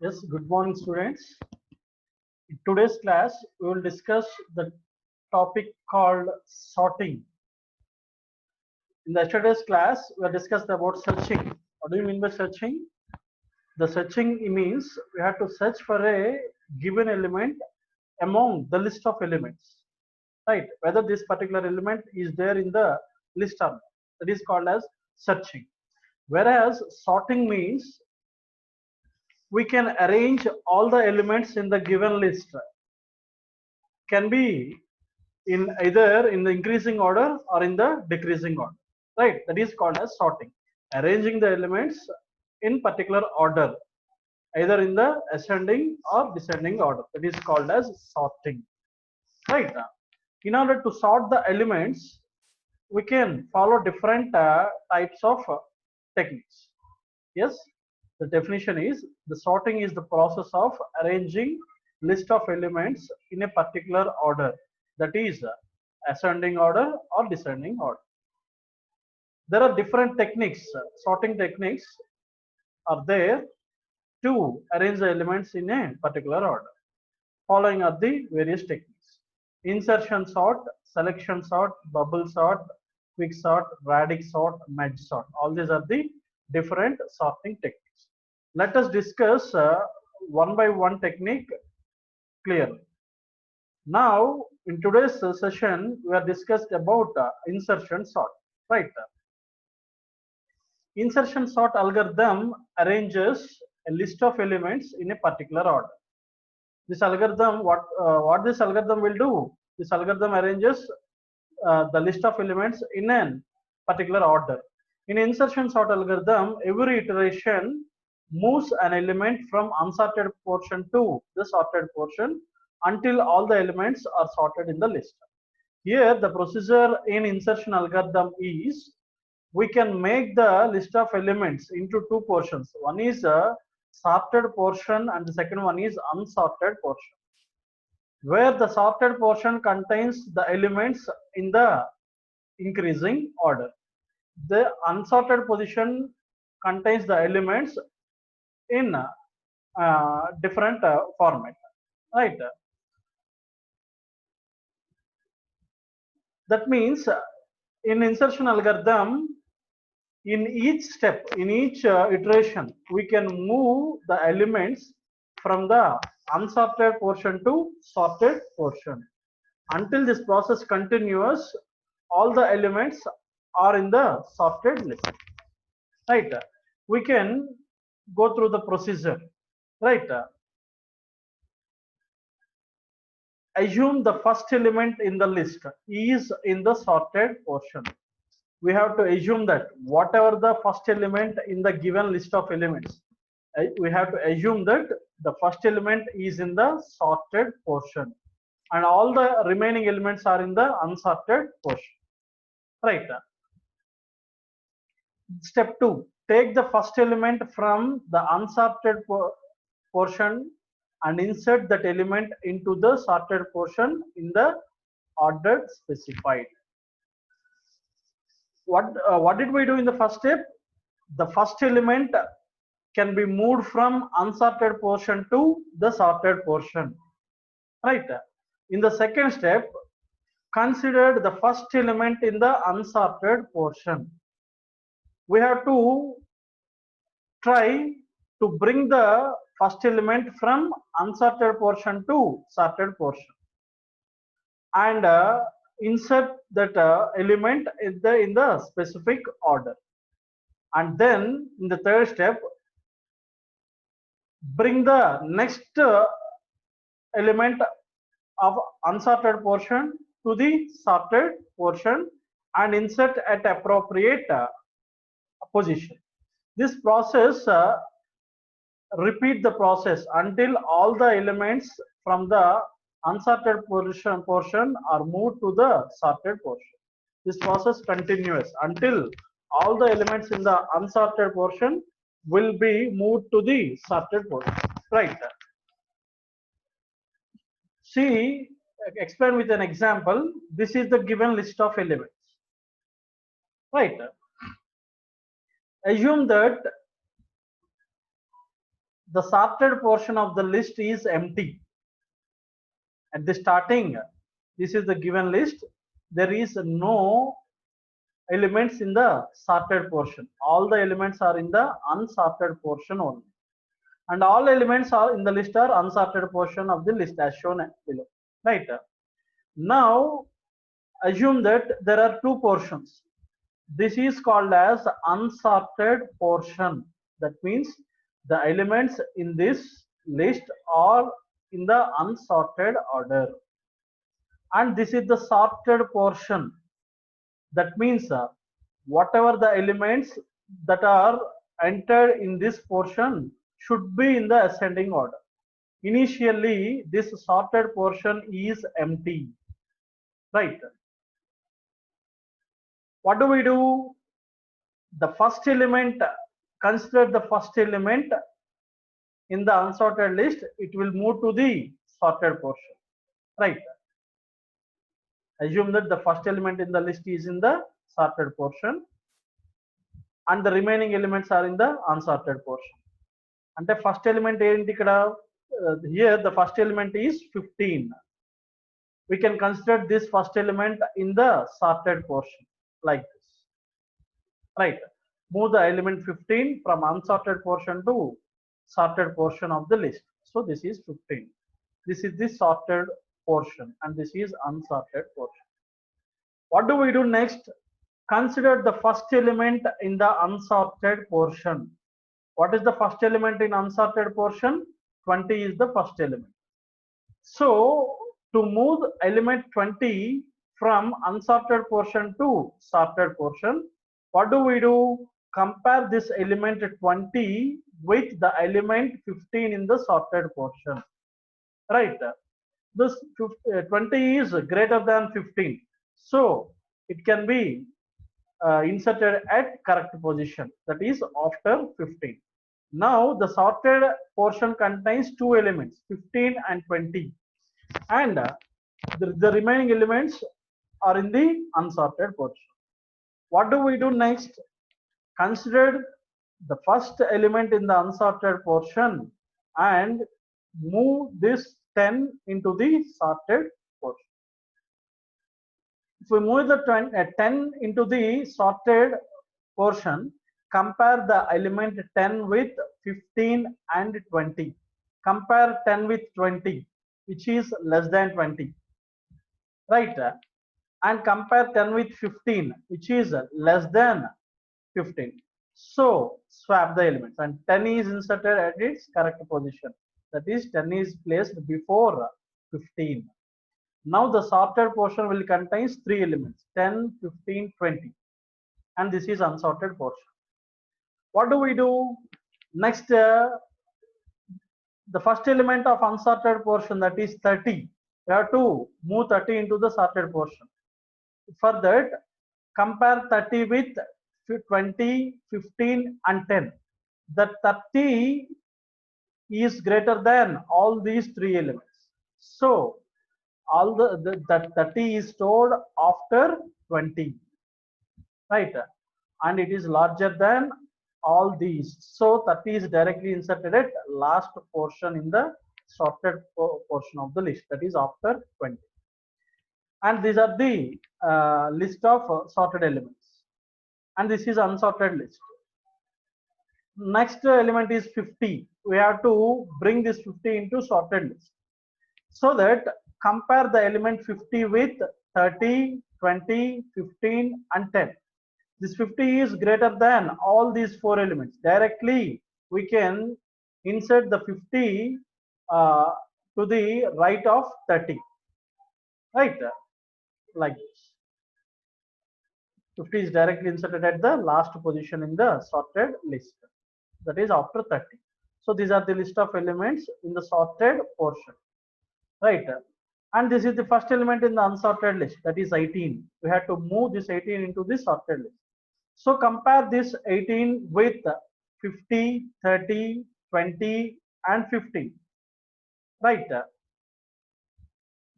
Yes, good morning, students. In today's class, we will discuss the topic called sorting. In the yesterday's class, we have discussed about searching. What do you mean by searching? The searching means we have to search for a given element among the list of elements, right? Whether this particular element is there in the list or not. That is called as searching. Whereas sorting means we can arrange all the elements in the given list, can be in either in the increasing order or in the decreasing order, right? That is called as sorting, arranging the elements in particular order, either in the ascending or descending order. That is called as sorting, right? In order to sort the elements, we can follow different types of techniques. Yes, the definition is the sorting is the process of arranging list of elements in a particular order, that is ascending order or descending order. There are different techniques, sorting techniques are there to arrange the elements in a particular order. Following are the various techniques: insertion sort, selection sort, bubble sort, quick sort, radic sort, merge sort. All these are the different sorting techniques. Let us discuss one by one technique clearly. Now, in today's session, we are discussed about insertion sort, right? Insertion sort algorithm arranges a list of elements in a particular order. This algorithm, what this algorithm will do? This algorithm arranges the list of elements in a particular order. In insertion sort algorithm, every iteration moves an element from unsorted portion to the sorted portion until all the elements are sorted in the list. Here, the procedure in insertion algorithm is we can make the list of elements into two portions. One is a sorted portion and the second one is unsorted portion, where the sorted portion contains the elements in the increasing order. The unsorted position contains the elements in different format, right? That means in insertion algorithm, in each step, in each iteration, we can move the elements from the unsorted portion to sorted portion. Until this process continues, all the elements are in the sorted list, right? We can go through the procedure, right? Assume the first element in the list is in the sorted portion. We have to assume that whatever the first element in the given list of elements, we have to assume that the first element is in the sorted portion and all the remaining elements are in the unsorted portion, right? Step 2, take the first element from the unsorted portion and insert that element into the sorted portion in the order specified. What did we do in the first step? The first element can be moved from unsorted portion to the sorted portion, right? In the second step, consider the first element in the unsorted portion. We have to try to bring the first element from unsorted portion to sorted portion and insert that element in the specific order. And then in the third step, bring the next element of unsorted portion to the sorted portion and insert at appropriate position. This process, repeat the process until all the elements from the unsorted portion are moved to the sorted portion. This process continues until all the elements in the unsorted portion will be moved to the sorted portion, right? See, explain with an example. This is the given list of elements, right? Assume that the sorted portion of the list is empty. At the starting, this is the given list. There is no elements in the sorted portion. All the elements are in the unsorted portion only. And all elements are in the list are unsorted portion of the list as shown below. Right. Now, assume that there are two portions. This is called as unsorted portion. That means the elements in this list are in the unsorted order. And this is the sorted portion. That means whatever the elements that are entered in this portion should be in the ascending order. Initially, this sorted portion is empty. Right. What do we do? The first element, consider the first element in the unsorted list, it will move to the sorted portion. Right. Assume that the first element in the list is in the sorted portion and the remaining elements are in the unsorted portion. And the first element here the first element is 15. We can consider this first element in the sorted portion like this. Right. Move the element 15 from unsorted portion to sorted portion of the list. So this is 15. This is the sorted portion and this is unsorted portion. What do we do next? Consider the first element in the unsorted portion. What is the first element in unsorted portion? 20 is the first element. So to move element 20 from unsorted portion to sorted portion, what do we do? Compare this element 20 with the element 15 in the sorted portion. Right. This 20 is greater than 15. So it can be inserted at correct position, that is after 15. Now the sorted portion contains two elements, 15 and 20, and the remaining elements are in the unsorted portion. What do we do next? Consider the first element in the unsorted portion and move this 10 into the sorted portion. If we move the 10 into the sorted portion, compare the element 10 with 15 and 20. Compare 10 with 20, which is less than 20. Right? And compare 10 with 15, which is less than 15. So swap the elements and 10 is inserted at its correct position. That is 10 is placed before 15. Now the sorted portion will contain three elements, 10, 15, 20. And this is unsorted portion. What do we do? Next, the first element of unsorted portion, that is 30. We have to move 30 into the sorted portion. For that, compare 30 with 20, 15 and 10. The 30 is greater than all these three elements. So all the 30 is stored after 20. Right? And it is larger than all these. So 30 is directly inserted at last portion in the sorted portion of the list, that is after 20. And these are the list of sorted elements. And this is unsorted list. Next element is 50. We have to bring this 50 into sorted list. So that compare the element 50 with 30, 20, 15 and 10. This 50 is greater than all these four elements. Directly we can insert the 50 to the right of 30. Right? Like this. 50 is directly inserted at the last position in the sorted list, that is after 30. So these are the list of elements in the sorted portion. Right? And this is the first element in the unsorted list, that is 18. We have to move this 18 into the sorted list. So compare this 18 with 50, 30, 20 and 15. Right?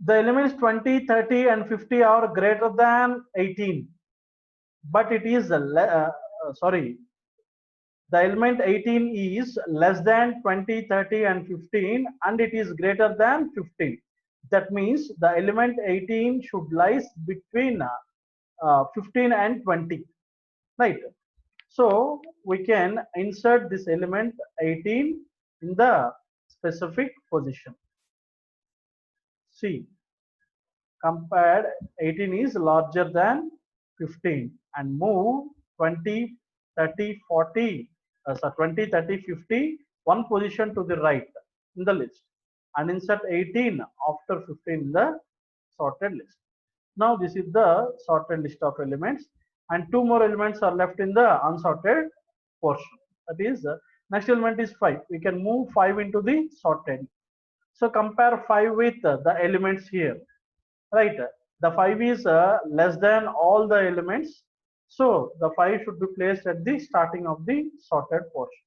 The elements 20, 30 and 50 are greater than 18. But it is, the the element 18 is less than 20, 30 and 15 and it is greater than 15. That means the element 18 should lies between 15 and 20, right? So we can insert this element 18 in the specific position. See, compared 18 is larger than 15 and move 20, 30, 40, so 20, 30, 50, one position to the right in the list and insert 18 after 15 in the sorted list. Now this is the sorted list of elements and two more elements are left in the unsorted portion. That is, next element is 5. We can move 5 into the sorted. So compare 5 with the elements here, right? The 5 is less than all the elements. So the 5 should be placed at the starting of the sorted portion.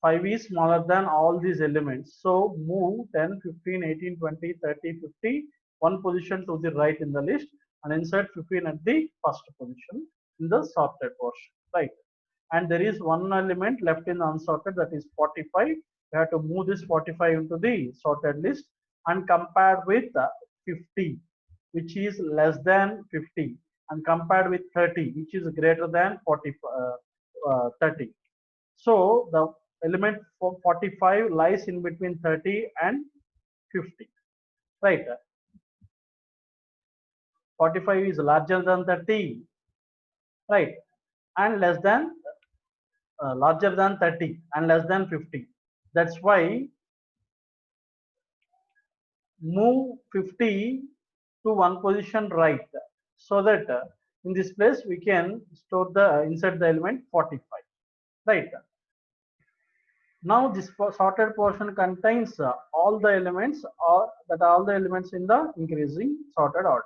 5 is smaller than all these elements. So move 10, 15, 18, 20, 30, 50, one position to the right in the list and insert 15 at the first position in the sorted portion, right? And there is one element left in the unsorted, that is 45. We have to move this 45 into the sorted list and compared with 50, which is less than 50, and compared with 30, which is greater than 30. So the element 45 lies in between 30 and 50, right? 45 is larger than 30, right? And less than larger than 30 and less than 50. That's why move 50 to one position right, so that in this place we can store the insert the element 45, right? Now this sorted portion contains all the elements or that all the elements in the increasing sorted order,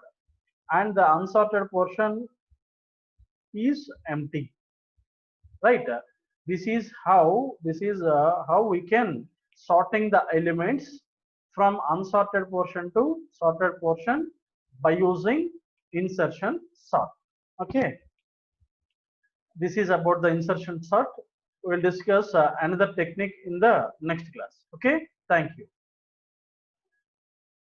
and the unsorted portion is empty, right? This is how we can sorting the elements from unsorted portion to sorted portion by using insertion sort. Okay, this is about the insertion sort. We will discuss another technique in the next class. Okay, thank you.